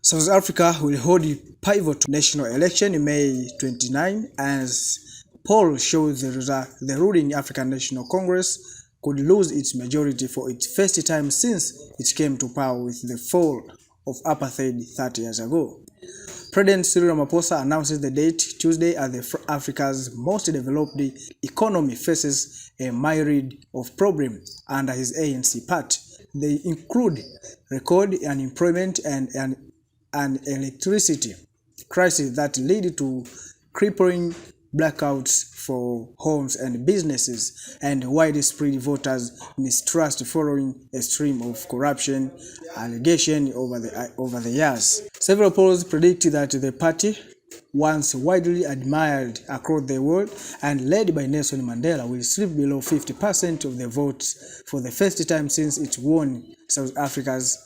South Africa will hold a pivotal national election in May 29 as poll shows the ruling African National Congress could lose its majority for its first time since it came to power with the fall of apartheid 30 years ago. President Cyril Ramaphosa announces the date Tuesday as Africa's most developed economy faces a myriad of problems under his ANC party. They include record unemployment and an electricity crisis that led to crippling blackouts for homes and businesses and widespread voters' mistrust following a stream of corruption allegations over the years. Several polls predict that the party, once widely admired across the world and led by Nelson Mandela, will slip below 50% of the votes for the first time since it won South Africa's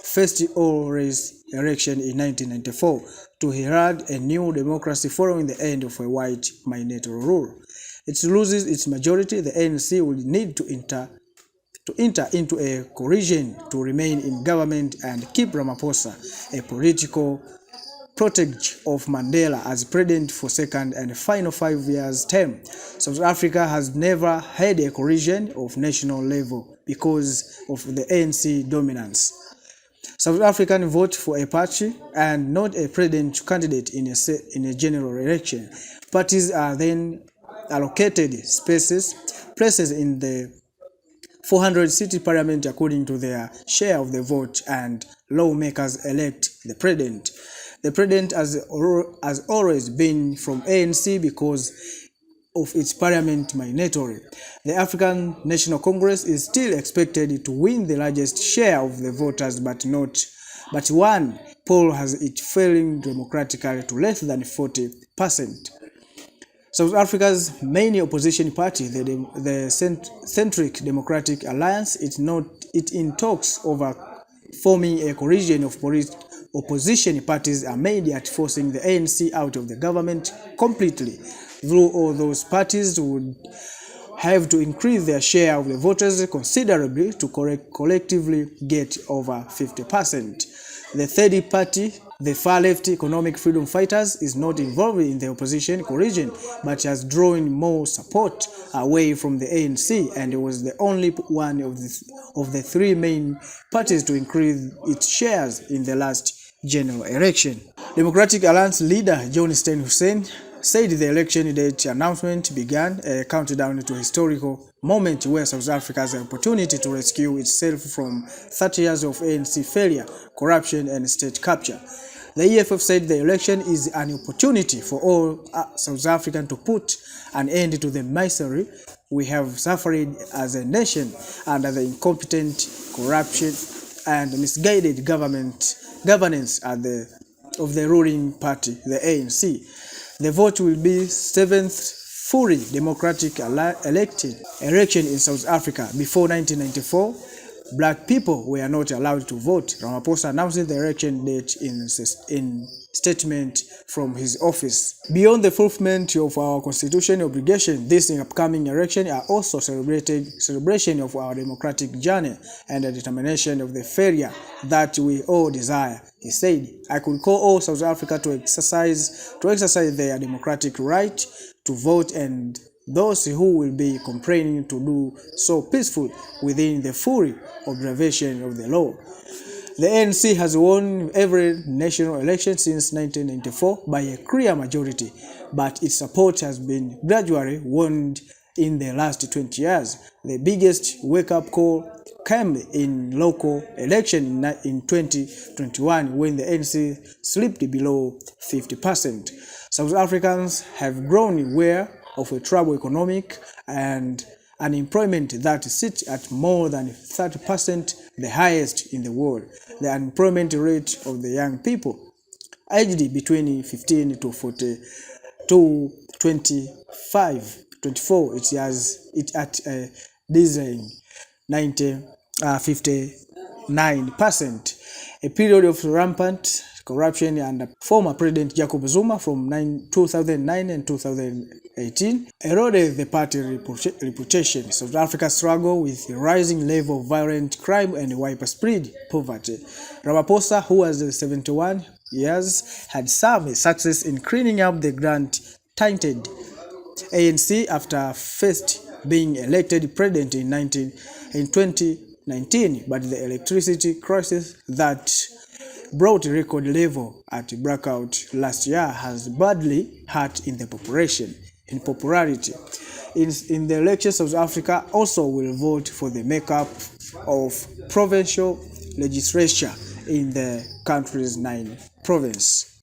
first all-race election in 1994 to herald a new democracy following the end of a white minority rule. It loses its majority, the ANC will need to enter into a coalition to remain in government and keep Ramaphosa, a political protege of Mandela, as president for second and final 5 years term. South Africa has never had a coalition of national level because of the ANC dominance. South Africans vote for a party and not a presidential candidate in a general election. Parties are then allocated places in the 400-seat parliament according to their share of the vote, and lawmakers elect the president. The president has always been from ANC because of its parliament minority. The African National Congress is still expected to win the largest share of the voters, but one poll has it falling democratically to less than 40%. South Africa's main opposition party, the Centric Democratic Alliance, is in talks over forming a coalition of opposition parties aimed at forcing the ANC out of the government completely. Though all those parties would have to increase their share of the voters considerably to collectively get over 50%. The third party, the far-left Economic Freedom Fighters, is not involved in the opposition coalition but has drawn more support away from the ANC and was the only one of the three main parties to increase its shares in the last general election. Democratic Alliance leader John Stein Hussein said the election date announcement began a countdown to a historical moment where South Africa has an opportunity to rescue itself from 30 years of ANC failure, corruption, and state capture. The EFF said the election is an opportunity for all South Africans to put an end to the misery we have suffered as a nation under the incompetent, corruption, and misguided governance of the ruling party, the ANC. The vote will be 7th fully democratic election in South Africa. Before 1994, black people were not allowed to vote. Ramaphosa announced the election date in statement from his office. Beyond the fulfillment of our constitutional obligation, this upcoming election are also celebration of our democratic journey and the determination of the failure that we all desire. He said, I could call all South Africa to exercise their democratic right to vote, and those who will be complaining to do so peacefully within the full observation of the law. The ANC has won every national election since 1994 by a clear majority, but its support has been gradually waned in the last 20 years. The biggest wake-up call came in local election in 2021 when the ANC slipped below 50%. South Africans have grown aware of a troubled economic and unemployment that sits at more than 30%, the highest in the world. The unemployment rate of the young people aged between 15 to 24, it at a dizzying 59%. A period of rampant corruption under former President Jacob Zuma from 2009 and 2018 eroded the party reputation. South Africa struggled with a rising level of violent crime and widespread poverty. Ramaphosa, who was 71 years, had some success in cleaning up the grant-tainted ANC after first being elected president in 2019, but the electricity crisis that brought record level at blackout last year has badly hurt in the popularity. In the elections, South Africa also will vote for the makeup of provincial legislature in the country's 9 provinces.